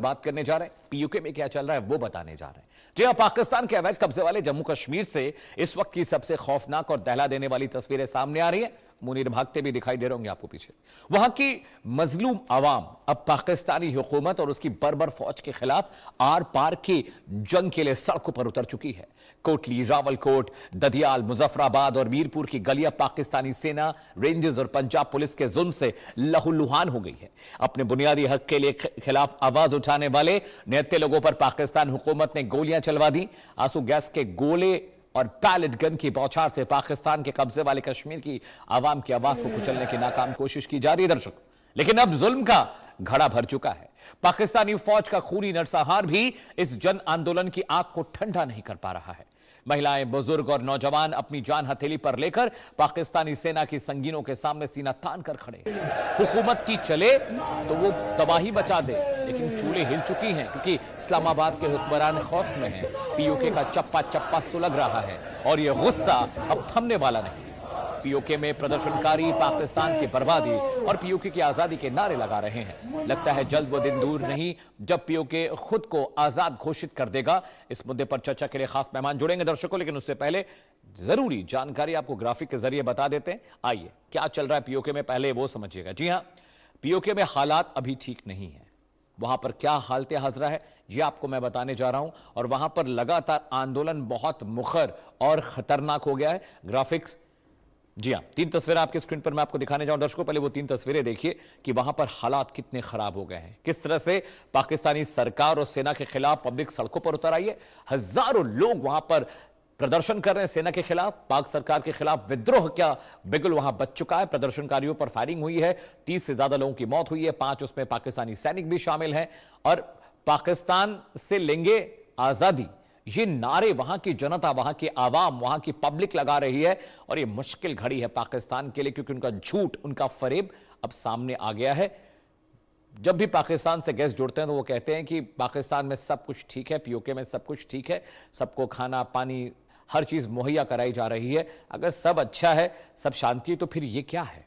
बात करने जा रहे हैं। पीयूके में क्या चल रहा है वो बताने जा रहे हैं। जी हां, पाकिस्तान के अवैध कब्जे वाले जम्मू कश्मीर से इस वक्त की सबसे खौफनाक और दहला देने वाली तस्वीरें सामने आ रही है। मुनीर भागते भी दिखाई दे रहे होंगे आपको पीछे। वहां की मजलूम अवाम अब पाकिस्तानी हुकूमत और उसकी बर्बर फौज के खिलाफ आर पार की जंग के लिए सड़कों पर उतर चुकी है। कोटली, रावलकोट, ददियाल, मुजफ्फराबाद और मीरपुर की गलियां पाकिस्तानी सेना, रेंजर्स और पंजाब पुलिस के जुल्म से लहूलुहान हो गई है। अपने बुनियादी हक के लिए खिलाफ आवाज उठाने वाले निहत्थे लोगों पर पाकिस्तान हुकूमत ने गोलियां चलवा दी। आंसू गैस के गोले और पैलेट गन की बौछार से पाकिस्तान के कब्जे वाले कश्मीर की आवाम की आवाज को कुचलने की नाकाम कोशिश की जा रही है दर्शक। लेकिन अब जुल्म का घड़ा भर चुका है। पाकिस्तानी फौज का खूनी नरसंहार भी इस जन आंदोलन की आग को ठंडा नहीं कर पा रहा है। महिलाएं, बुजुर्ग और नौजवान अपनी जान हथेली पर लेकर पाकिस्तानी सेना की संगीनों के सामने सीना तान कर खड़े हैं। हुकूमत की चले तो वो तबाही मचा दे, लेकिन चूल्हे हिल चुकी हैं क्योंकि इस्लामाबाद के हुक्मरान खौफ में हैं। पीयूके का चप्पा चप्पा सुलग रहा है और यह गुस्सा अब थमने वाला नहीं। पीओके में प्रदर्शनकारी पाकिस्तान की बर्बादी और पीओके की आजादी के नारे लगा रहे हैं। लगता है जल्द वो दिन दूर नहीं जब पीओके खुद को आजाद घोषित कर देगा। इस मुद्दे पर चर्चा के लिए खास मेहमान जुड़ेंगे दर्शकों, लेकिन उससे पहले जरूरी जानकारी आपको ग्राफिक के जरिए बता देते हैं। आइए, क्या चल रहा है पीओके में पहले वो समझिएगा। जी हां, पीओके में हालात अभी ठीक नहीं है। वहां पर क्या हालत हाजरा है यह आपको मैं बताने जा रहा हूं। और वहां पर लगातार आंदोलन बहुत मुखर और खतरनाक हो गया है। ग्राफिक्स, जी हां, 3 तस्वीरें आपके स्क्रीन पर मैं आपको दिखाने जाऊं दर्शकों। पहले वो 3 तस्वीरें देखिए कि वहां पर हालात कितने खराब हो गए हैं, किस तरह से पाकिस्तानी सरकार और सेना के खिलाफ पब्लिक सड़कों पर उतर आई है। हजारों लोग वहां पर प्रदर्शन कर रहे हैं सेना के खिलाफ, पाक सरकार के खिलाफ विद्रोह का बिगुल वहां बच चुका है। प्रदर्शनकारियों पर फायरिंग हुई है, 30 से ज्यादा लोगों की मौत हुई है, 5 उसमें पाकिस्तानी सैनिक भी शामिल हैं। और पाकिस्तान से लेंगे आजादी, ये नारे वहां की जनता, वहां की आवाम, वहां की पब्लिक लगा रही है। और ये मुश्किल घड़ी है पाकिस्तान के लिए, क्योंकि उनका झूठ, उनका फरेब अब सामने आ गया है। जब भी पाकिस्तान से गेस्ट जुड़ते हैं तो वो कहते हैं कि पाकिस्तान में सब कुछ ठीक है, पीओके में सब कुछ ठीक है, सबको खाना पानी हर चीज मुहैया कराई जा रही है। अगर सब अच्छा है, सब शांति, तो फिर ये क्या है।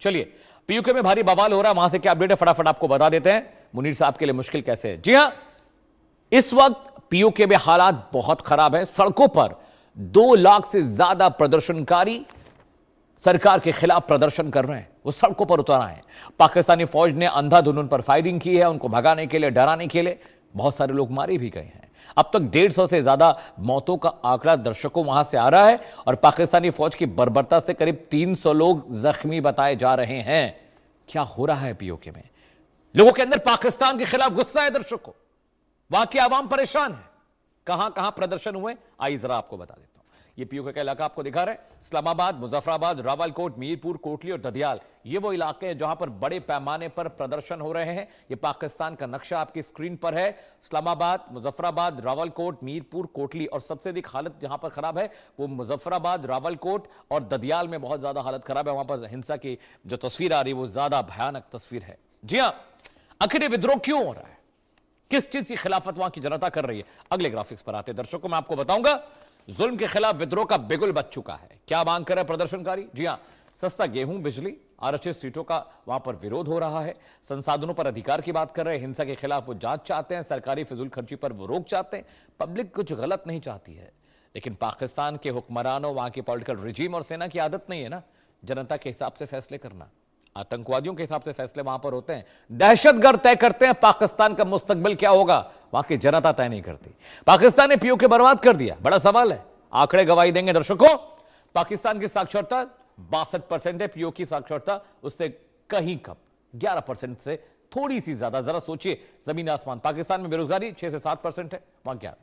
चलिए, पीओके में भारी बवाल हो रहा है, वहां से क्या अपडेट है फटाफट आपको बता देते हैं। मुनीर साहब के लिए मुश्किल कैसे है। जी हां, इस वक्त पीओके में हालात बहुत खराब है। सड़कों पर 2 लाख से ज्यादा प्रदर्शनकारी सरकार के खिलाफ प्रदर्शन कर रहे हैं, वो सड़कों पर उतर आए हैं। पाकिस्तानी फौज ने अंधाधुंध उन पर फायरिंग की है, उनको भगाने के लिए, डराने के लिए। बहुत सारे लोग मारे भी गए हैं। अब तक 150 से ज्यादा मौतों का आंकड़ा दर्शकों वहां से आ रहा है। और पाकिस्तानी फौज की बर्बरता से करीब 300 लोग जख्मी बताए जा रहे हैं। क्या हो रहा है पीओके में? लोगों के अंदर पाकिस्तान के खिलाफ गुस्सा है दर्शकों, वहां की आवाम परेशान है। कहां कहां प्रदर्शन हुए आइए जरा आपको बता देता हूं। ये पीओके का इलाका आपको दिखा रहे हैं। इस्लामाबाद, मुजफ्फराबाद, रावलकोट, मीरपुर, कोटली और ददियाल, ये वो इलाके हैं जहां पर बड़े पैमाने पर प्रदर्शन हो रहे हैं। ये पाकिस्तान का नक्शा आपकी स्क्रीन पर है। इस्लामाबाद, मुजफ्फराबाद, रावलकोट, मीरपुर, कोटली, और सबसे अधिक हालत जहां पर खराब है वो मुजफ्फराबाद, रावलकोट और ददियाल में बहुत ज्यादा हालत खराब है। वहां पर हिंसा की जो तस्वीर आ रही है वो ज्यादा भयानक तस्वीर है। जी हां, आखिर ये विद्रोह क्यों हो रहा है, किस चीज की खिलाफत वहां की जनता कर रही है, अगले ग्राफिक्स पर आते दर्शकों मैं आपको बताऊंगा। जुल्म के खिलाफ विद्रोह का बिगुल बच चुका है। क्या मांग कर रहे प्रदर्शनकारी? जी हां, सस्ता गेहूं, बिजली, आरक्षित सीटों का वहां पर विरोध हो रहा है। संसाधनों पर अधिकार की बात कर रहे हैं। हिंसा के खिलाफ वो जांच चाहते हैं। सरकारी फिजूल खर्ची पर वो रोक चाहते हैं। पब्लिक कुछ गलत नहीं चाहती है, लेकिन पाकिस्तान के हुक्मरानों, वहां के पॉलिटिकल रिजीम और सेना की आदत नहीं है ना जनता के हिसाब से फैसले करना। आतंकवादियों के हिसाब से फैसले वहां पर होते हैं। दहशतगर्द तय करते हैं पाकिस्तान का मुस्तकबिल क्या होगा, वहां की जनता तय नहीं करती। पाकिस्तान ने पीओके बर्बाद कर दिया, बड़ा सवाल है। आंकड़े गवाही देंगे दर्शकों। पाकिस्तान की साक्षरता 62% है, पीओके की साक्षरता उससे कहीं कम, 11% से थोड़ी सी ज्यादा। जरा सोचिए, जमीन आसमान। पाकिस्तान में बेरोजगारी 6 से 7% है, वहां क्या।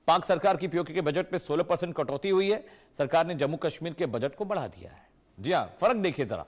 पाक सरकार की पीओके के बजट में 16% कटौती हुई है। सरकार ने जम्मू कश्मीर के बजट को बढ़ा दिया है। जी हां, फर्क देखिए जरा।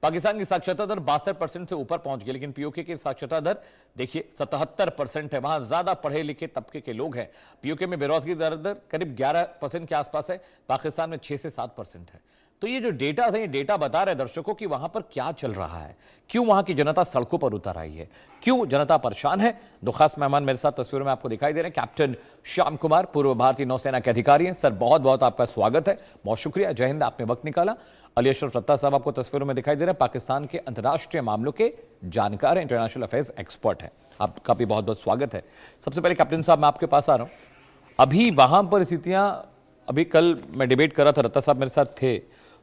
पाकिस्तान की साक्षरता दर 62% से ऊपर पहुंच गई, लेकिन पीओके की साक्षरता दर देखिए 77% है। वहां ज्यादा पढ़े लिखे तबके के लोग हैं। पीओके में बेरोजगारी दर करीब 11% के आसपास है, पाकिस्तान में 6 से 7% है। तो ये जो डेटा है, ये डेटा बता रहे दर्शकों कि वहां पर क्या चल रहा है, क्यों वहां की जनता सड़कों पर उतर आई है, क्यों जनता परेशान है। 2 खास मेहमान मेरे साथ तस्वीरों में आपको दिखाई दे रहे हैं। कैप्टन श्याम कुमार, पूर्व भारतीय नौसेना के अधिकारी हैं। सर, बहुत बहुत आपका स्वागत है, बहुत शुक्रिया, जय हिंद, आपने वक्त निकाला। अली अशरफ रत्ता साहब आपको तस्वीरों में दिखाई दे रहे हैं, पाकिस्तान के अंतर्राष्ट्रीय मामलों के जानकार हैं, इंटरनेशनल अफेयर्स एक्सपर्ट हैं। आपका भी बहुत बहुत स्वागत है। सबसे पहले कैप्टन साहब मैं आपके पास आ रहा हूं। अभी वहां पर स्थितियां, अभी कल मैं डिबेट कर रहा था, रत्ता साहब मेरे साथ थे,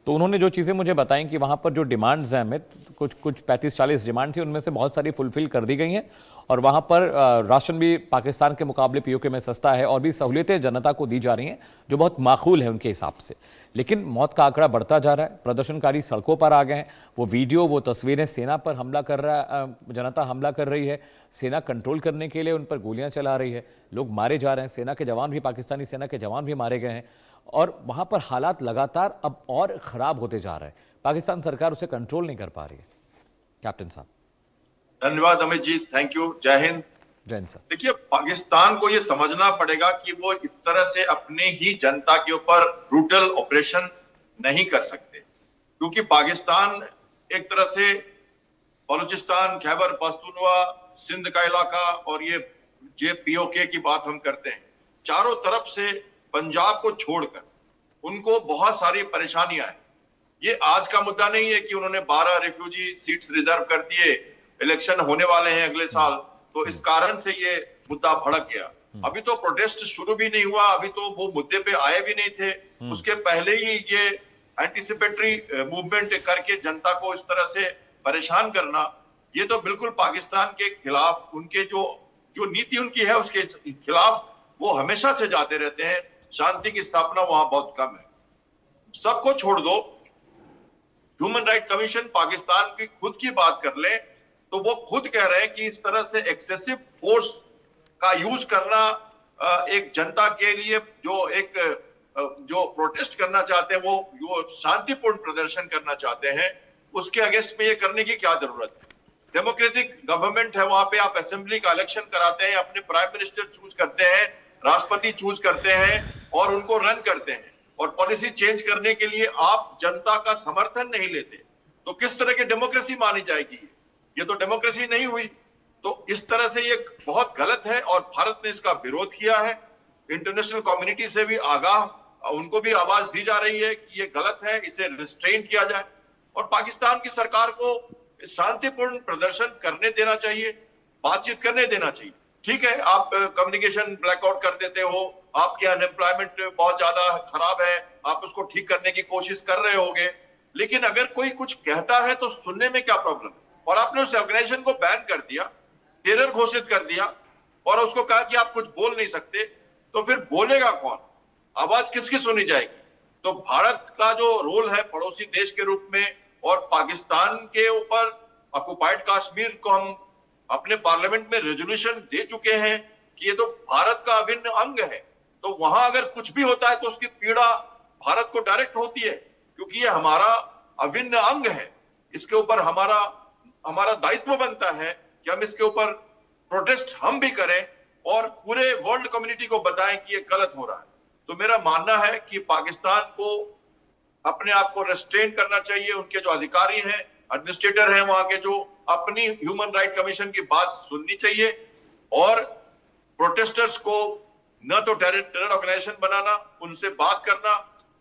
तो उन्होंने जो चीज़ें मुझे बताई कि वहाँ पर जो डिमांड्स हैं अमित, कुछ 35-40 डिमांड थी, उनमें से बहुत सारी फुलफिल कर दी गई हैं और वहाँ पर राशन भी पाकिस्तान के मुकाबले पीओके में सस्ता है और भी सहूलियतें जनता को दी जा रही हैं जो बहुत माकूल है उनके हिसाब से। लेकिन मौत का आंकड़ा बढ़ता जा रहा है, प्रदर्शनकारी सड़कों पर आ गए हैं, वो वीडियो, वो तस्वीरें, सेना पर हमला कर रहा है, जनता हमला कर रही है, सेना कंट्रोल करने के लिए उन पर गोलियाँ चला रही है, लोग मारे जा रहे हैं, सेना के जवान भी, पाकिस्तानी सेना के जवान भी मारे गए हैं और वहां पर हालात लगातार अब और खराब होते जा रहे हैं। पाकिस्तान सरकार उसे कंट्रोल नहीं कर पा रही है। कैप्टन साहब। धन्यवाद अमित जी, थैंक यू, जय हिंद। जय हिंद सर। देखिए, पाकिस्तान को यह समझना पड़ेगा कि वो इस तरह से अपने ही जनता के ऊपर ब्रूटल ऑपरेशन नहीं कर सकते, क्योंकि पाकिस्तान एक तरह से बलूचिस्तान, खैबर पख्तूनख्वा, सिंध का इलाका और ये पीओके की बात हम करते हैं, चारों तरफ से पंजाब को छोड़कर उनको बहुत सारी परेशानियां हैं। ये आज का मुद्दा नहीं है कि उन्होंने 12 रिफ्यूजी सीट्स रिजर्व कर दिए, इलेक्शन होने वाले हैं अगले साल, तो इस कारण से ये मुद्दा भड़क गया। अभी तो प्रोटेस्ट शुरू भी नहीं हुआ, अभी तो वो मुद्दे पे आए भी नहीं थे, उसके पहले ही ये एंटीसिपेटरी मूवमेंट करके जनता को इस तरह से परेशान करना, ये तो बिल्कुल पाकिस्तान के खिलाफ, उनके जो नीति उनकी है उसके खिलाफ वो हमेशा से जाते रहते हैं। शांति की स्थापना वहां बहुत कम है। सबको छोड़ दो, ह्यूमन राइट कमीशन पाकिस्तान की खुद की बात कर ले तो वो खुद कह रहे हैं कि इस तरह से एक्सेसिव फोर्स का यूज करना एक जनता के लिए जो प्रोटेस्ट करना चाहते हैं, वो शांतिपूर्ण प्रदर्शन करना चाहते हैं, उसके अगेंस्ट में ये करने की क्या जरूरत है। डेमोक्रेटिक गवर्नमेंट है, वहां पे आप असेंबली का इलेक्शन कराते हैं, अपने प्राइम मिनिस्टर चूज करते हैं, राष्ट्रपति चूज करते हैं और उनको रन करते हैं, और पॉलिसी चेंज करने के लिए आप जनता का समर्थन नहीं लेते, तो किस तरह की डेमोक्रेसी मानी जाएगी? ये तो डेमोक्रेसी नहीं हुई। तो इस तरह से ये बहुत गलत है और भारत ने इसका विरोध किया है। इंटरनेशनल कम्युनिटी से भी आगाह, उनको भी आवाज दी जा रही है कि ये गलत है, इसे रिस्ट्रेन किया जाए और पाकिस्तान की सरकार को शांतिपूर्ण प्रदर्शन करने देना चाहिए, बातचीत करने देना चाहिए। ठीक है, आप कम्युनिकेशन ब्लैकआउट कर देते हो, आपकी अनएम्प्लॉयमेंट बहुत ज्यादा खराब है, आप उसको ठीक करने की कोशिश कर रहे होगे, लेकिन अगर कोई कुछ कहता है तो सुनने में क्या प्रॉब्लम है? और आपने उस ऑर्गेनाइजेशन को बैन कर दिया, टेरर घोषित कर दिया और उसको कहा कि आप कुछ बोल नहीं सकते, तो फिर बोलेगा कौन? आवाज किसकी सुनी जाएगी? तो भारत का जो रोल है पड़ोसी देश के रूप में, और पाकिस्तान के ऊपर ऑक्युपाइड कश्मीर को हम अपने पार्लियामेंट में रेजोल्यूशन दे चुके हैं कि ये तो भारत का अभिन्न अंग है, तो वहां अगर कुछ भी होता है तो उसकी पीड़ा भारत को डायरेक्ट होती है, क्योंकि ये हमारा अभिन्न अंग है। इसके ऊपर हमारा दायित्व बनता है कि हम इसके ऊपर प्रोटेस्ट हम भी करें और पूरे वर्ल्ड कम्युनिटी को बताएं कि ये गलत हो रहा है। तो मेरा मानना है कि पाकिस्तान को अपने आप को रेस्ट्रेन करना चाहिए। उनके जो अधिकारी हैं, एडमिनिस्ट्रेटर हैं वहां के, जो अपनी ह्यूमन राइट कमीशन की बात सुननी चाहिए और प्रोटेस्टर्स को न तो टेरर ऑर्गेनाइजेशन बनाना, उनसे बात करना,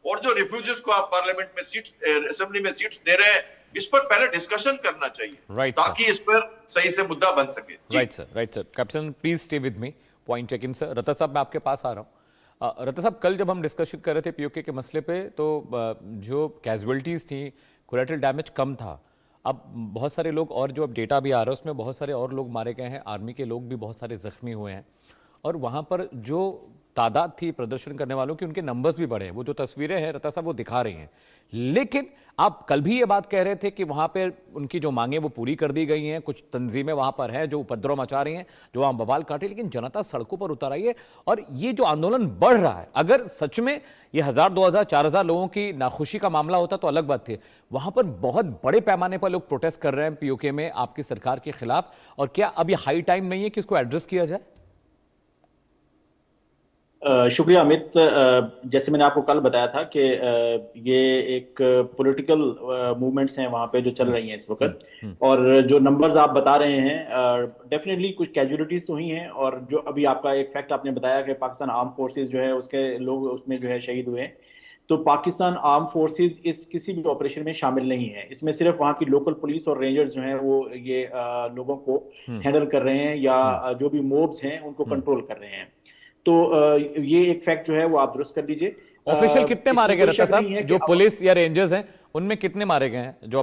और जो रिफ्यूजीज को आप पार्लियामेंट में सीट्स, असेंबली में सीट्स दे रहे हैं, इस पर पहले डिस्कशन करना चाहिए, ताकि इस पर सही से मुद्दा बन सके। Right sir. Captain please stay with me, point taken sir. Ratta साहब मैं आपके पास आ रहा हूँ। रत्ता साहब, कल जब हम डिस्कशन कर रहे थे पीओके के मसले पे, तो जो कैजुअलिटीज थी, कोलैटरल डैमेज कम था। अब बहुत सारे लोग, और जो अब डेटा भी आ रहा है उसमें बहुत सारे और लोग मारे गए हैं, आर्मी के लोग भी बहुत सारे जख्मी हुए हैं, और वहाँ पर जो तादाद थी प्रदर्शन करने वालों की, उनके नंबर्स भी बढ़े हैं। वो जो तस्वीरें हैं रत्ता साहब वो दिखा रही हैं, लेकिन आप कल भी ये बात कह रहे थे कि वहाँ पे उनकी जो मांगे वो पूरी कर दी गई हैं। कुछ तंजीमें वहाँ पर हैं जो उपद्रव मचा रही हैं, जो वहाँ बवाल काटे, लेकिन जनता सड़कों पर उतर आई है और ये जो आंदोलन बढ़ रहा है, अगर सच में ये 1000, 2000, 4000 लोगों की नाखुशी का मामला होता तो अलग बात थी। वहाँ पर बहुत बड़े पैमाने पर लोग प्रोटेस्ट कर रहे हैं पीओके में आपकी सरकार के खिलाफ, और क्या अब ये हाई टाइम नहीं है कि इसको एड्रेस किया जाए? शुक्रिया अमित। जैसे मैंने आपको कल बताया था कि ये एक पॉलिटिकल मूवमेंट्स हैं वहाँ पे जो चल रही हैं इस वक्त, और जो नंबर्स आप बता रहे हैं डेफिनेटली कुछ कैजुअलिटीज तो हुई हैं, और जो अभी आपका एक फैक्ट आपने बताया कि पाकिस्तान आर्म फोर्सेस जो है उसके लोग उसमें जो है शहीद हुए हैं, तो पाकिस्तान आर्म फोर्सेस इस किसी भी ऑपरेशन में शामिल नहीं है। इसमें सिर्फ वहाँ की लोकल पुलिस और रेंजर्स जो हैं वो ये लोगों को हैंडल कर रहे हैं, या जो भी मोब्स हैं उनको कंट्रोल कर रहे हैं। तो ये एक फैक्ट जो है वो आप दुरुस्त कर दीजिए। ऑफिशियल कितने मारे गए रत्ता साहब, जो कि पुलिस या रेंजर्स हैं उनमें कितने मारे गए हैं जो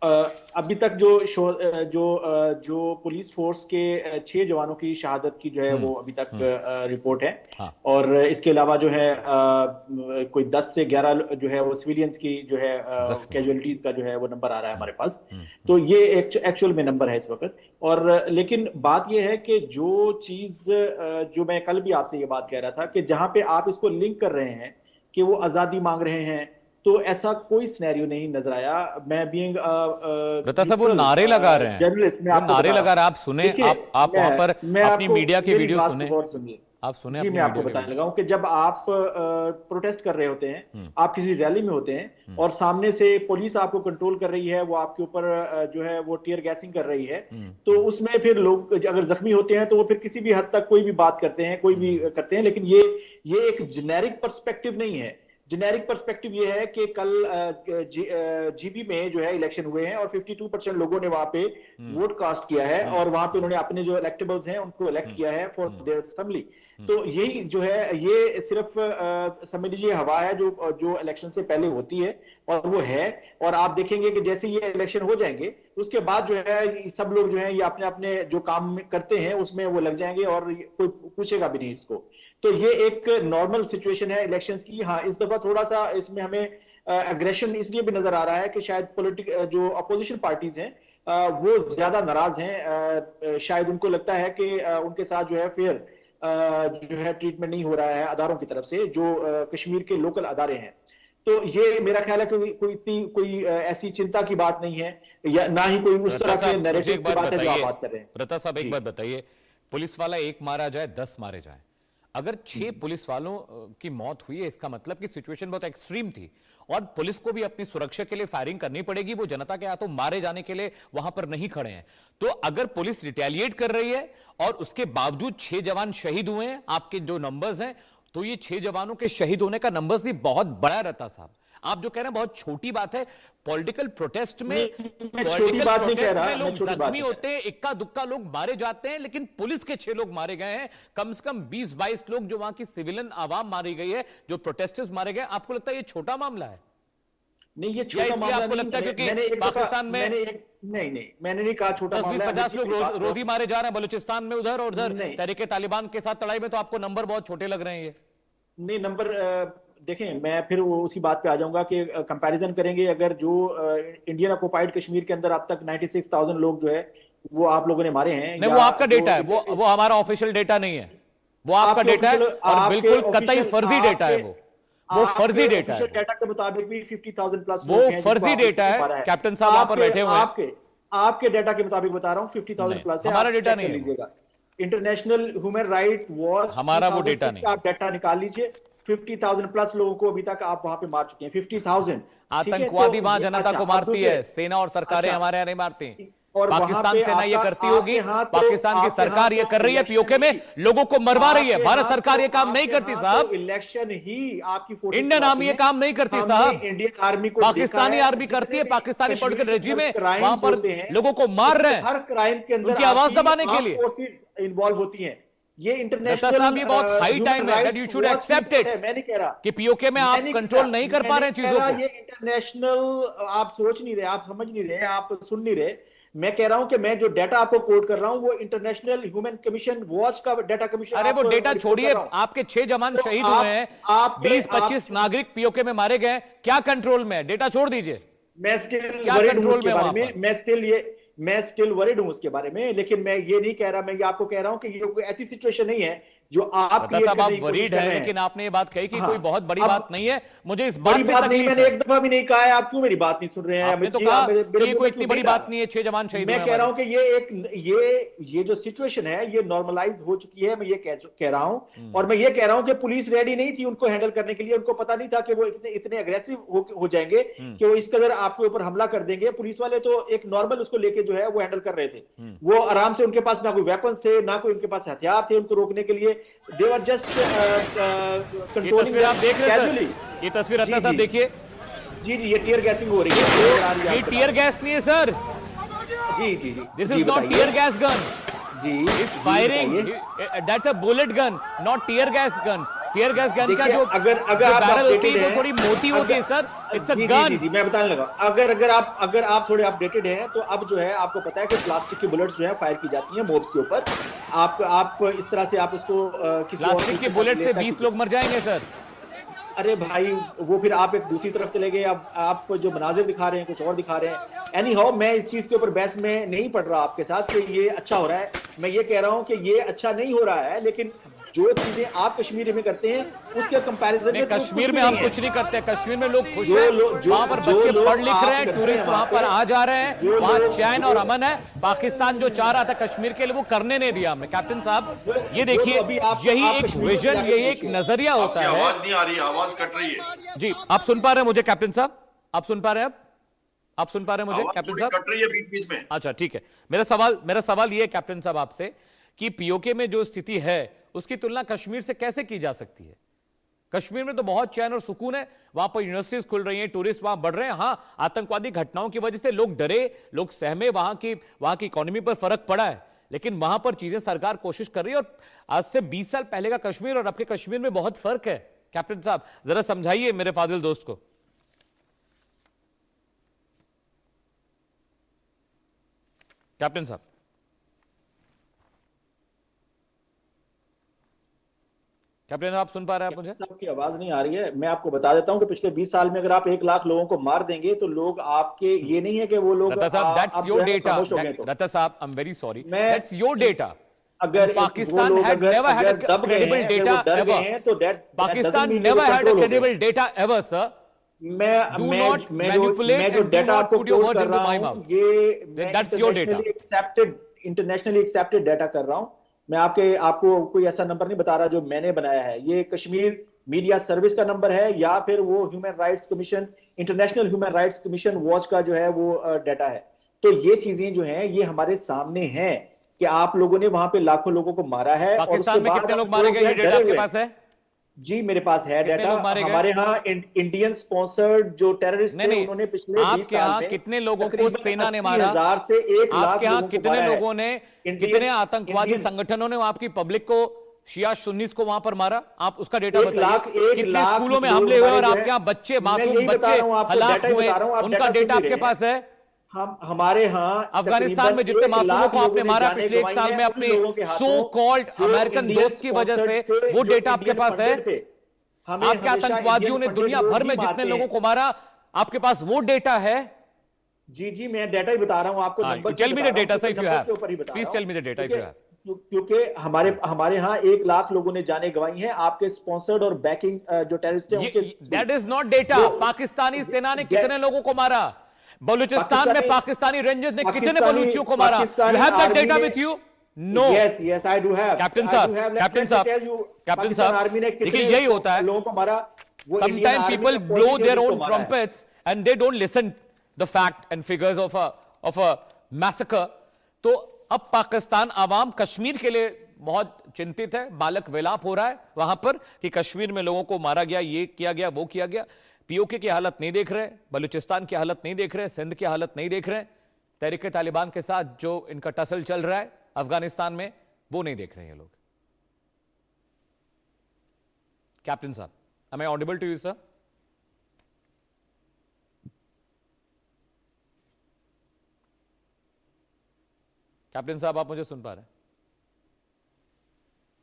अभी तक जो पुलिस फोर्स के 6 जवानों की शहादत की जो है वो अभी तक रिपोर्ट है। हाँ। और इसके अलावा जो है कोई 10 से 11 जो है वो सिविलियंस की जो है कैजुअलिटीज का जो है वो नंबर आ रहा है हमारे पास। तो ये एक्चुअल में नंबर है इस वक्त। और लेकिन बात ये है कि जो चीज जो मैं कल भी आपसे ये बात कह रहा था कि जहां पे आप इसको लिंक कर रहे हैं कि वो आजादी मांग रहे हैं, तो ऐसा कोई सिनेरियो नहीं नजर आया। मैं बीइंग रत्ता साहब वो नारे लगा रहे हैं, जर्नलिस्ट में वो नारे लगा रहे हैं, आप सुने, आप वहां पर अपनी मीडिया के वीडियो सुने, आप सुने। जी, मैं आपको बताने लगा हूं कि जब आप प्रोटेस्ट कर रहे होते हैं, आप किसी रैली में होते हैं और सामने से पुलिस आपको कंट्रोल कर रही है, वो आपके ऊपर जो है वो टीयर गैसिंग कर रही है, तो उसमें फिर लोग अगर जख्मी होते हैं तो वो फिर किसी भी हद तक कोई भी बात करते हैं, कोई भी करते हैं। लेकिन ये एक जेनेरिक पर्सपेक्टिव नहीं है। जेनेरिक पर्सपेक्टिव ये है कि कल जीबी में जो है इलेक्शन हुए हैं और 52% लोगों ने वहां पे वोट कास्ट किया है और वहां पे उन्होंने अपने जो इलेक्टेबल्स हैं उनको इलेक्ट किया है फॉर देयर असेंबली। तो यही जो है ये सिर्फ समझ लीजिए हवा है जो इलेक्शन से पहले होती है, और वो है। और आप देखेंगे कि जैसे ये इलेक्शन हो जाएंगे उसके बाद जो है सब लोग जो है ये अपने अपने जो काम करते हैं उसमें वो लग जाएंगे और कोई पूछेगा भी नहीं इसको। तो ये एक नॉर्मल सिचुएशन है इलेक्शंस की। हाँ, इस दफा थोड़ा सा इसमें हमें एग्रेशन इसलिए भी नजर आ रहा है कि शायद जो अपोजिशन पार्टीज हैं वो ज्यादा नाराज हैं। शायद उनको लगता है कि उनके साथ जो है फेयर जो है ट्रीटमेंट नहीं हो रहा है अदारों की तरफ से, जो कश्मीर के लोकल अदारे हैं। तो ये मेरा ख्याल है कि कोई ऐसी चिंता की बात नहीं है, या ना ही कोई उस तरह के नैरेटिव की बात है जो आप बात कर रहे हैं। रत्ता साहब एक बात बताइए, पुलिस वाला एक मारा जाए 10 मारे जाए, अगर 6 पुलिस वालों की मौत हुई है इसका मतलब कि सिचुएशन बहुत एक्सट्रीम थी और पुलिस को भी अपनी सुरक्षा के लिए फायरिंग करनी पड़ेगी, वो जनता के हाथों मारे जाने के लिए वहां पर नहीं खड़े हैं। तो अगर पुलिस रिटेलिएट कर रही है और उसके बावजूद 6 जवान शहीद हुए हैं, आपके जो नंबर्स हैं, तो ये 6 जवानों के शहीद होने का नंबर्स भी बहुत बड़ा रहता साहब। आप जो कह रहे हैं बहुत छोटी बात है। पॉलिटिकल प्रोटेस्ट में लोग जख्मी होते हैं, इक्का दुक्का लोग मारे जाते हैं, लेकिन पुलिस के 6 लोग मारे गए हैं। कम से कम 20-22 लोग जो वहां की सिविलियन आवाम मारी गई है, जो प्रोटेस्टर्स मारे गए, आपको लगता है ये छोटा मामला है? नहीं, ये छोटा मामला आपको लगता है क्योंकि पाकिस्तान में नहीं, मैंने नहीं कहा छोटा मामला है। 50 लोग रोज ही मारे जा रहे हैं बलूचिस्तान में उधर, और उधर तहरीके तालिबान के साथ लड़ाई में, तो आपको नंबर बहुत छोटे लग रहे हैं ये? नहीं, नंबर देखें, मैं फिर उसी बात पे आ जाऊंगा कि कंपैरिजन करेंगे। अगर जो इंडियन ऑक्युपाइड कश्मीर के अंदर अब तक 96,000 लोग जो है वो आप लोगों ने मारे हैं, नहीं वो आपका डेटा है, वो हमारा ऑफिशियल डेटा नहीं है, वो आपका डेटा है और बिल्कुल कतई फर्जी डेटा है। वो फर्जी डेटा है, डेटा के मुताबिक भी 50,000 प्लस वो फर्जी डेटा है। कैप्टन साहब वहां पर बैठे हुए हैं, आपके डेटा के मुताबिक बता रहा हूँ 50,000 प्लस है, हमारा डेटा नहीं है। इंटरनेशनल ह्यूमन राइट वॉच हमारा वो डेटा नहीं, आप डेटा निकाल लीजिए। 50,000 प्लस लोगों को अभी तक आप वहां पे मार चुके हैं। 50,000 आतंकवादी वहां जनता को मारती है, सेना और सरकारें हमारे यहाँ नहीं मारती। और पाकिस्तान सेना ये करती होगी, पाकिस्तान की सरकार ये कर रही है, पीओके में लोगों को मरवा रही है। भारत सरकार ये काम नहीं करती साहब, इलेक्शन ही आपकी इंडियन आर्मी ये काम नहीं करती साहब, इंडियन आर्मी को पाकिस्तानी आर्मी करती है। पाकिस्तानी पॉलिटिकल रेजिम में वहां पर लोगों को मार रहे हैं, हर क्राइम के अंदर उनकी आवाज दबाने के लिए इन्वॉल्व होती है। ये इंटरनेशनल ये बहुत हाई टाइम है that you should accept it. मैं नहीं कह रहा कि पीओके में आप कंट्रोल नहीं कर पा रहे हैं चीजों को। ये इंटरनेशनल आप सोच नहीं रहे, आप समझ नहीं रहे, आप सुन नहीं रहे। मैं कह रहा हूं कि मैं जो डेटा आपको कोट कर रहा हूं वो इंटरनेशनल ह्यूमन कमीशन वॉच का डेटा कमीशन। अरे वो डेटा छोड़िए, आपके 6 जवान शहीद हुए हैं, 20-25 नागरिक पीओके में मारे गए, क्या कंट्रोल में है? डेटा छोड़ दीजिए। मैं स्टिल वरीड हूं उसके बारे में, मैं स्टिल वरीड हूं उसके बारे में, लेकिन मैं ये नहीं कह रहा, मैं ये आपको कह रहा हूं कि ये कोई ऐसी सिचुएशन नहीं है जो आप वरीड है, लेकिन आपने ये बात कही कि कोई बहुत बड़ी बात नहीं है। मुझे इस बात से नहीं, मैंने एक दफा भी नहीं कहा है। आप क्यों मेरी बात नहीं सुन रहे हैं? आपने तो कहा कि कोई इतनी बड़ी बात नहीं है, 6 जवान शहीद हुए। मैं कह रहा हूं कि ये जो सिचुएशन है ये नॉर्मलाइज हो चुकी है, मैं ये कह रहा हूं। और मैं ये कह रहा हूं कि पुलिस रेडी नहीं थी उनको हैंडल करने के लिए। उनको पता नहीं था कि वो इतने अग्रेसिव हो जाएंगे कि वो इस कदर आपके ऊपर हमला कर देंगे। पुलिस वाले तो एक नॉर्मल उसको लेके जो है वो हैंडल कर रहे थे। वो आराम से, उनके पास ना कोई वेपन्स थे, ना कोई उनके पास हथियार थे उनको रोकने के लिए। दे वर जस्ट ये तस्वीर आप देख रहे हैं सर, ये तस्वीर रत्ना साहब देखिए। जी जी, ये टीयर गैसिंग हो रही है। ये टीयर गैस नहीं है सर, जी जी जी, this is not tear gas gun, जी it's firing, that's a bullet gun, not tear gas gun. Tear gas gun का जो अगर बैरल होती है वो थोड़ी मोटी होती है सर, इट्स अ गन। जी, मैं बताने लगा, अगर आप थोड़े अपडेटेड हैं तो अब जो है आपको पता है कि प्लास्टिक की बुलेट्स जो है फायर की जाती हैं मॉब्स के ऊपर। आप इस तरह से आप उसको प्लास्टिक की बुलेट से 20 लोग मर जाएंगे सर। अरे भाई, वो फिर आप एक दूसरी तरफ चले गए। अब आप जो मनाजिर दिखा रहे हैं कुछ और दिखा रहे हैं। एनी हाउ, मैं इस चीज के ऊपर बहस में नहीं पड़ रहा आपके साथ कि ये अच्छा हो रहा है। मैं ये कह रहा हूं कि ये अच्छा नहीं हो रहा है, लेकिन जो चीजें आप कश्मीर में करते हैं उसके कंपैरिजन में कश्मीर में हम कुछ नहीं करते। कश्मीर में लोग खुश हैं, वहां पर बच्चे पढ़ लिख रहे हैं, टूरिस्ट वहां पर आ जा रहे हैं, वहां चैन और अमन है। पाकिस्तान जो चाह रहा था कश्मीर के लिए वो करने नहीं दिया हमने। कैप्टन साहब ये देखिए, यही एक विजन, यही एक नजरिया होता है। आवाज नहीं आ रही, आवाज कट रही है। जी, आप सुन पा रहे हैं मुझे कैप्टन साहब? आप सुन पा रहे हैं? आप सुन पा रहे हैं मुझे कैप्टन साहब? कट रही है बीच बीच में। अच्छा ठीक है, मेरा सवाल ये है कैप्टन साहब आपसे कि पीओके में जो स्थिति है उसकी तुलना कश्मीर से कैसे की जा सकती है? कश्मीर में तो बहुत चैन और सुकून है, वहां पर यूनिवर्सिटीज खुल रही हैं, टूरिस्ट वहां बढ़ रहे हैं। हां, आतंकवादी घटनाओं की वजह से लोग डरे, लोग सहमे, वहां की इकोनॉमी पर फर्क पड़ा है, लेकिन वहां पर चीजें सरकार कोशिश कर रही है। और आज से 20 साल पहले का कश्मीर और अब के कश्मीर में बहुत फर्क है। कैप्टन साहब जरा समझाइए मेरे फाजिल दोस्त को। कैप्टन साहब, कैप्टन आप सुन पा रहे हैं? आप मुझे आपकी आवाज नहीं आ रही है। मैं आपको बता देता हूं कि पिछले 20 साल में अगर आप 1 लाख लोगों को मार देंगे तो लोग आपके, ये नहीं है कि वो लोग, रत्ता साहब दैट्स योर डेटा। रत्ता साहब I am very sorry, that's your data. अगर Pakistan had never had a credible data ever. Pakistan never had a credible data ever, sir. Do not manipulate and do not put your words into my mouth. That's your data. Internationally accepted data कर रहा हूं मैं। आपको कोई ऐसा number नहीं बता रहा जो मैंने बनाया है। ये कश्मीर मीडिया सर्विस का नंबर है या फिर वो human rights commission, international human rights commission watch का जो है वो डाटा है। तो ये चीजें जो हैं ये हमारे सामने हैं कि आप लोगों ने वहां पे लाखों लोगों को मारा है। पाकिस्तान में कितने लोग मारे गए, ये डेटा आपके पास है? जी मेरे पास है डाटा। हमारे यहाँ इंडियन स्पॉन्सर्ड जो टेररिस्ट थे उन्होंने पिछले 20 साल में कितने लोगों को सेना ने मारा? 80,000 से 1 लाख आपके यहाँ कितने लोगों ने, कितने आतंकवादी संगठनों ने आपकी पब्लिक को, शिया सुन्नीस को वहां पर मारा? आप उसका डेटा बताइए। कितने स्कूलों में हमले हुए और आपके यहाँ बच्चे, मासूम बच्चे हलाक हुए, उनका डेटा आपके पास है? हमारे यहाँ अफगानिस्तान में जितने मासूमों को आपने मारा पिछले 1 साल में अपने सो कॉल्ड अमेरिकन दोस्त की वजह से, वो डेटा आपके पास है? आपके आतंकवादियों ने दुनिया भर में जितने लोगों को मारा, आपके पास वो डेटा है? जी जी, मैं डेटा ही बता रहा हूं आपको। Number tell me the data if you have, please tell me the data if you have. क्योंकि हमारे यहाँ 1 लाख लोगों ने जाने गंवाई हैं आपके स्पॉन्सर्ड और बैकिंग जो टेररिस्ट हैं उनके। That is not data. Pakistani सेना ने कितने लोगों को मारा? बलूचिस्तान में पाकिस्तानी रेंजर्स ने कितने बलूचियों को मारा? You have that data with you? No. yes I do have। Captain साहब देखिए यही होता है, लोगों को मारा। sometimes people blow their own trumpets and they don't listen the fact and figures of a massacre। तो अब पाकिस्तान आवाम कश्मीर के लिए बहुत चिंतित है, बालक विलाप हो रहा है वहां पर कि कश्मीर में लोगों को मारा गया, ये किया गया, वो किया गया। पीओके की हालत नहीं देख रहे, बलूचिस्तान की हालत नहीं देख रहे, सिंध की हालत नहीं देख रहे, तहरीक तालिबान के साथ जो इनका टसल चल रहा है अफगानिस्तान में, वो नहीं देख रहे हैं ये लोग। कैप्टन साहब, am I audible to you, sir? Captain साहब आप मुझे सुन पा रहे हैं?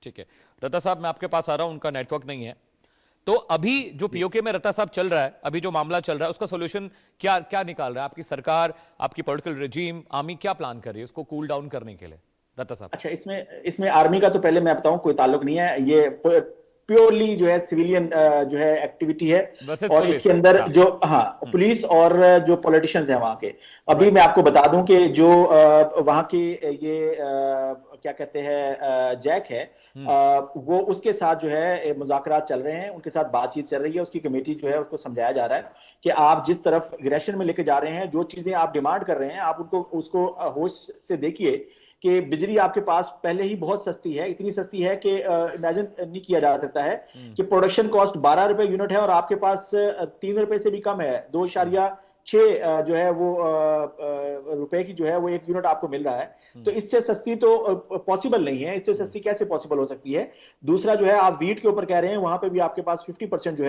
ठीक है, रत्ता साहब मैं आपके पास आ रहा हूं, उनका नेटवर्क नहीं है। तो अभी जो पीओके में रत्ता साहब चल रहा है, अभी जो मामला चल रहा है, उसका सॉल्यूशन क्या क्या निकाल रहा है आपकी सरकार, आपकी पॉलिटिकल रेजिम, आर्मी क्या प्लान कर रही है उसको कूल डाउन करने के लिए? रत्ता साहब। अच्छा, इसमें आर्मी का तो पहले मैं बताऊं कोई ताल्लुक नहीं है। ये प्योरली जो है सिविलियन जो है एक्टिविटी है। और इसके अंदर जो पुलिस और जो पॉलिटिशियंस हैं वहां के। अभी मैं आपको बता दूं कि जो वहां की ये क्या कहते हैं जैक है, वो उसके साथ जो है मुज़ाकरात चल रहे हैं, उनके साथ बातचीत चल रही है। उसकी कमेटी जो है उसको समझाया जा रहा है कि आप जिस तरफ एग्रेशन में लेके जा रहे हैं, जो चीजें आप डिमांड कर रहे हैं, आप उसको होश से देखिए कि बिजली आपके पास पहले ही बहुत सस्ती है, इतनी सस्ती है कि इमेजिन नहीं किया जा सकता है कि प्रोडक्शन कॉस्ट 12 रुपए यूनिट है और आपके पास 3 रुपए से भी कम है, 2.6 जो है वो रुपए की जो है वो 1 यूनिट आपको मिल रहा है। तो इससे सस्ती तो पॉसिबल नहीं है, इससे सस्ती कैसे पॉसिबल हो सकती है। दूसरा जो है आप वीट के ऊपर कह रहे हैं, वहां पे भी आपके पास 50% जो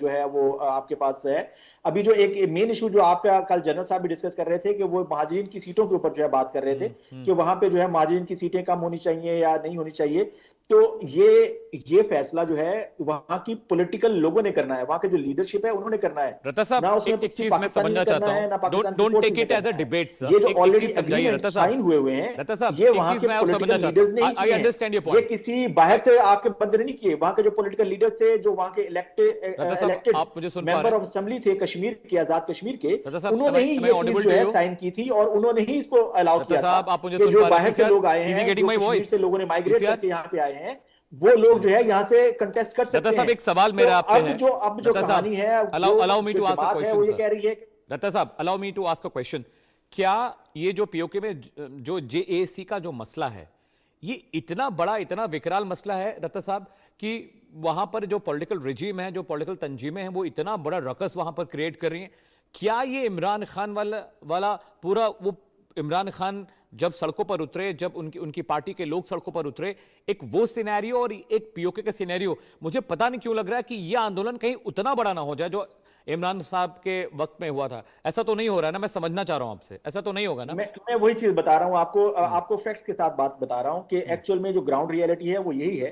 है वो आपके पास है। अभी जो एक मेन इशू जो आप कल जनरल साहब भी डिस्कस कर रहे थे कि वो महाजरीन की सीटों के ऊपर जो है बात कर रहे थे कि वहां पे जो है महाजरीन की सीटें कम होनी चाहिए या नहीं होनी चाहिए। तो ये फैसला जो है वहां की पॉलिटिकल लोगों ने करना है, वहां के जो लीडरशिप है उन्होंने करना है। रत्ता साहब, ना उसमें एक चीज मैं समझना चाहता हूं, don't take it as a debate sir. ये जो ऑलरेडी समझाइए रत्ता साइन साहब, हुए हैं, रत्ता साहब, ये एक वहां चीज के मैं और समझना पॉलिटिकल चाहता लीडर्स हूं। नहीं आई अंडरस्टैंड योर किए, ये पॉइंट। किसी बाहर से आपके बंदे ने नहीं किए, वहां के जो पॉलिटिकल लीडर्स थे, जो वहां के इलेक्टेड आप मुझे सुन पा रहे मेंबर हैं? ऑफ असेंबली थे कश्मीर के, आजाद कश्मीर के, रत्ता साहब, उन्होंने ही am I ये चीज audible जो to है you? साइन की थी और उन्होंने ही इसको अलाउ रत्ता किया था साहब, आप मुझे कि सुन जो पा रहे हैं? बाहर से PCR, लोग आए is he हैं, getting जो my कश्मीर voice? से लोगों ने माइग्रेट PCR? करके यहाँ पे आए हैं, वो लोग जो है यहाँ से कंटेस्ट कर सकते रत्ता हैं। साहब, एक सवाल मेरा आपसे है। अब जो रत्ता साहब, कहानी है, allow me to ask a बात है, question, वो ये sir. कह रही है। रत्ता साहब, allow me to ask a question. क्या ये जो पीओके में जो जेएसी का जो मसला है, ये इतना बड़ा, इतना विकराल मसला है रत्ता साहब, कि वहां पर जो पॉलिटिकल रिजीम है, जो पॉलिटिकल तंजीमें हैं, वो इतना बड़ा रकस वहां पर क्रिएट कर रही हैं? क्या ये इमरान खान वाला पूरा, वो इमरान खान जब सड़कों पर उतरे, जब उनकी पार्टी के लोग सड़कों पर उतरे, एक वो सिनेरियो और एक पीओके का सिनेरियो, मुझे पता नहीं क्यों लग रहा है कि ये आंदोलन कहीं उतना बड़ा ना हो जाए जो इमरान साहब के वक्त में हुआ था। ऐसा तो नहीं हो रहा है ना? मैं समझना चाह रहा हूं आपसे, ऐसा तो नहीं होगा ना? मैं वही चीज बता रहा हूं आपको फैक्ट्स के साथ बात बता रहा हूं कि एक्चुअल में जो ग्राउंड रियलिटी है वो यही है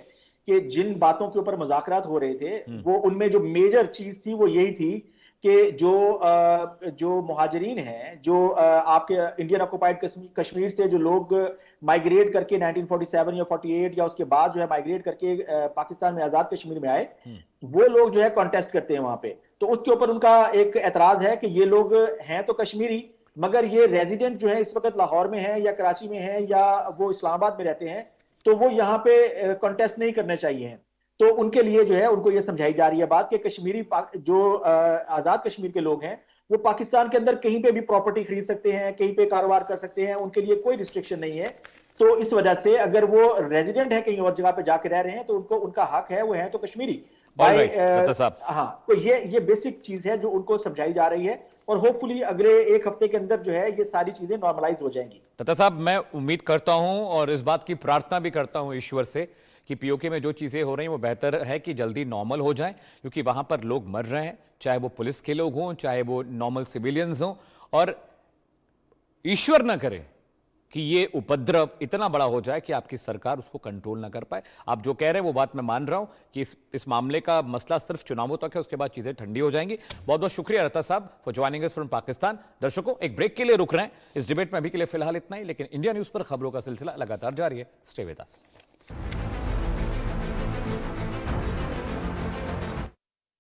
कि जिन बातों के ऊपर मुज़ाकरात हो रहे थे, वो उनमें जो मेजर चीज थी वो यही थी कि जो मुहाजिरीन हैं, जो आपके इंडियन ऑक्युपाइड कश्मीर से जो लोग माइग्रेट करके 1947 या 48 या उसके बाद जो है माइग्रेट करके पाकिस्तान में आजाद कश्मीर में आए, वो लोग जो है कॉन्टेस्ट करते हैं वहां पे। तो उसके ऊपर उनका एक एतराज है कि ये लोग हैं तो कश्मीरी, मगर ये रेजिडेंट जो है इस वक्त लाहौर में है या कराची में है या वो इस्लामाबाद में रहते हैं, तो वो यहाँ पे कॉन्टेस्ट नहीं करने चाहिए। तो उनके लिए जो है उनको ये समझाई जा रही है बात कि कश्मीरी जो आजाद कश्मीर के लोग हैं, वो पाकिस्तान के अंदर कहीं पे भी प्रॉपर्टी खरीद सकते हैं, कहीं पे कारोबार कर सकते हैं, उनके लिए कोई रिस्ट्रिक्शन नहीं है। तो इस वजह से अगर वो रेजिडेंट है कहीं और जगह पे जाके रह रहे हैं, तो उनको उनका हक है, वो है तो कश्मीरी। हाँ, तो ये बेसिक चीज है जो उनको समझाई जा रही है और होपफुली अगले एक हफ्ते के अंदर जो है ये सारी चीजें नॉर्मलाइज हो जाएंगी। दत्ता साहब, मैं उम्मीद करता हूं और इस बात की प्रार्थना भी करता हूं ईश्वर से कि पीओके में जो चीजें हो रही हैं वो बेहतर है कि जल्दी नॉर्मल हो जाएं, क्योंकि वहां पर लोग मर रहे हैं, चाहे वो पुलिस के लोग हों, चाहे वो नॉर्मल सिविलियंस हों, और ईश्वर ना करे कि ये उपद्रव इतना बड़ा हो जाए कि आपकी सरकार उसको कंट्रोल ना कर पाए। आप जो कह रहे हैं वो बात मैं मान रहा हूं कि इस मामले का मसला सिर्फ चुनावों तक है, उसके बाद चीजें ठंडी हो जाएंगी। बहुत बहुत शुक्रिया रत्ता साहब for joining us from Pakistan. दर्शकों, एक ब्रेक के लिए रुक रहे हैं इस डिबेट में, अभी के लिए फिलहाल इतना ही, लेकिन इंडिया न्यूज पर खबरों का सिलसिला लगातार जारी है। Stay with us.